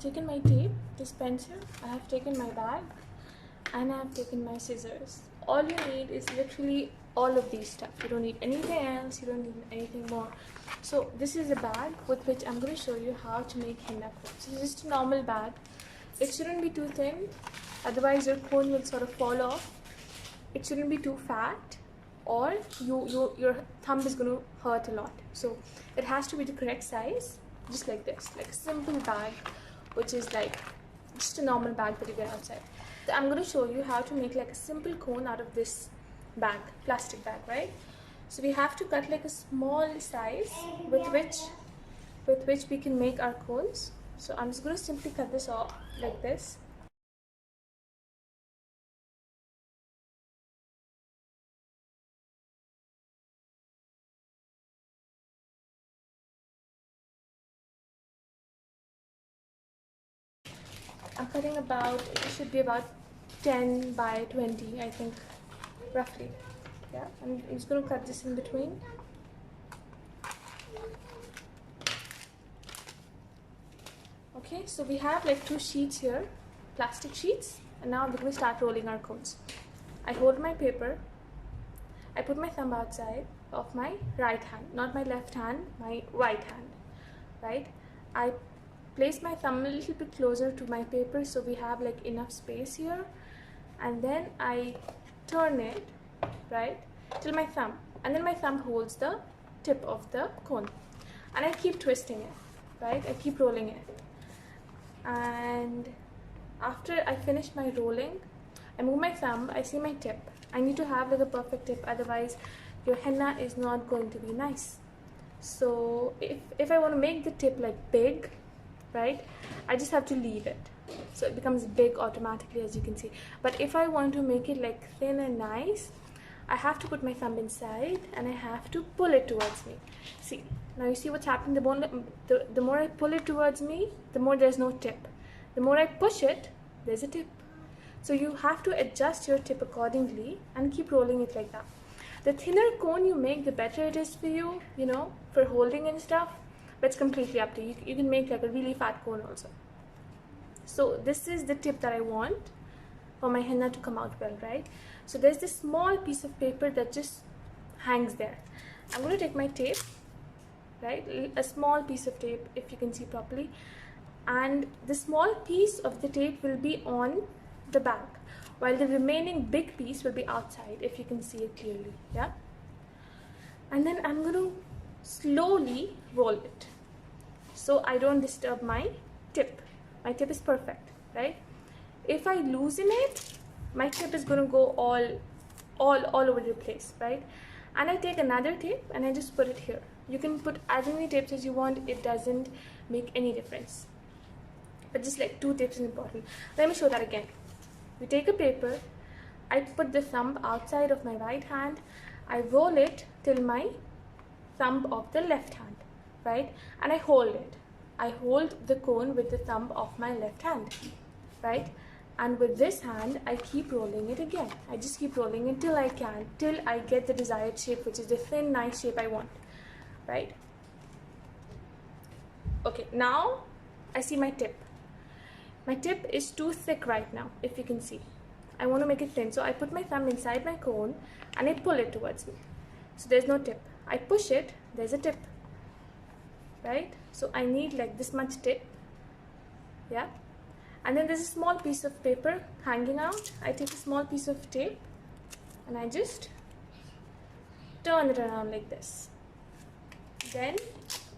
taken my tape, dispenser, I have taken my bag, and I have taken my scissors. All you need is literally all of these stuff. You don't need anything else, you don't need anything more. So this is a bag with which I'm going to show you how to make henna cone. So it's just a normal bag. It shouldn't be too thin, otherwise your cone will sort of fall off. It shouldn't be too fat, or your thumb is going to hurt a lot. So it has to be the correct size, just like this, like a simple bag, which is like just a normal bag that you get outside. So I'm going to show you how to make like a simple cone out of this bag, plastic bag, right? So we have to cut like a small size with which we can make our cones. So I'm just going to simply cut this off like this. I'm cutting about, it should be about 10 by 20, I think, roughly. Yeah, I'm just going to cut this in between. Okay, so we have like 2 sheets here, plastic sheets, and now we're going to start rolling our cones. I hold my paper, I put my thumb outside of my right hand, not my left hand, my right hand, right? I place my thumb a little bit closer to my paper so we have like enough space here, and then I turn it, right, till my thumb, and then my thumb holds the tip of the cone, and I keep twisting it, right? I keep rolling it, and after I finish my rolling, I move my thumb, I see my tip. I need to have like a perfect tip, otherwise your henna is not going to be nice. So if I want to make the tip like big, right, I just have to leave it, so it becomes big automatically, as you can see. But if I want to make it like thin and nice, I have to put my thumb inside and I have to pull it towards me. See, now you see what's happening. The more I pull it towards me, the more there's no tip. The more I push it, there's a tip. So you have to adjust your tip accordingly and keep rolling it like that. The thinner cone you make, the better it is for you, you know, for holding and stuff. But it's completely up to you. You can make like a really fat cone also. So this is the tip that I want for my henna to come out well, right? So there's this small piece of paper that just hangs there. I'm going to take my tape, right, a small piece of tape, if you can see properly, and the small piece of the tape will be on the bag, while the remaining big piece will be outside, if you can see it clearly. Yeah, and then I'm going to slowly roll it so I don't disturb my tip. My tip is perfect, right? If I loosen it, my tip is going to go all over the place, right? And I take another tape and I just put it here. You can put as many tapes as you want, it doesn't make any difference, but just like 2 tapes is important. Let me show that again. We take a paper, I put the thumb outside of my right hand, I roll it till my thumb of the left hand, right, and I hold it. I hold the cone with the thumb of my left hand, right, and with this hand I keep rolling it again. I just keep rolling it till I get the desired shape, which is the thin, nice shape I want, right? Okay, now I see my tip. My tip is too thick right now, if you can see. I want to make it thin, so I put my thumb inside my cone and I pull it towards me. So there's no tip. I push it, there's a tip, right? So I need like this much tip, yeah? And then there's a small piece of paper hanging out. I take a small piece of tape and I just turn it around like this. Then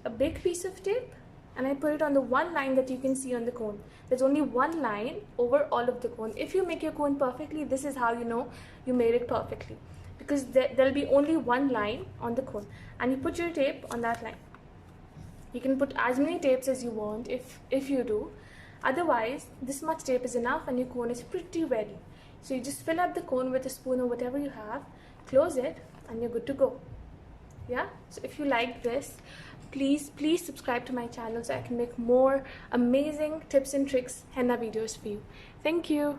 a big piece of tape, and I put it on the one line that you can see on the cone. There's only one line over all of the cone. If you make your cone perfectly, this is how you know you made it perfectly, because there'll be only one line on the cone, and you put your tape on that line. You can put as many tapes as you want if you do. Otherwise, this much tape is enough and your cone is pretty ready. So you just fill up the cone with a spoon or whatever you have, close it, and you're good to go. Yeah, so if you like this, please subscribe to my channel so I can make more amazing tips and tricks henna videos for you. Thank you.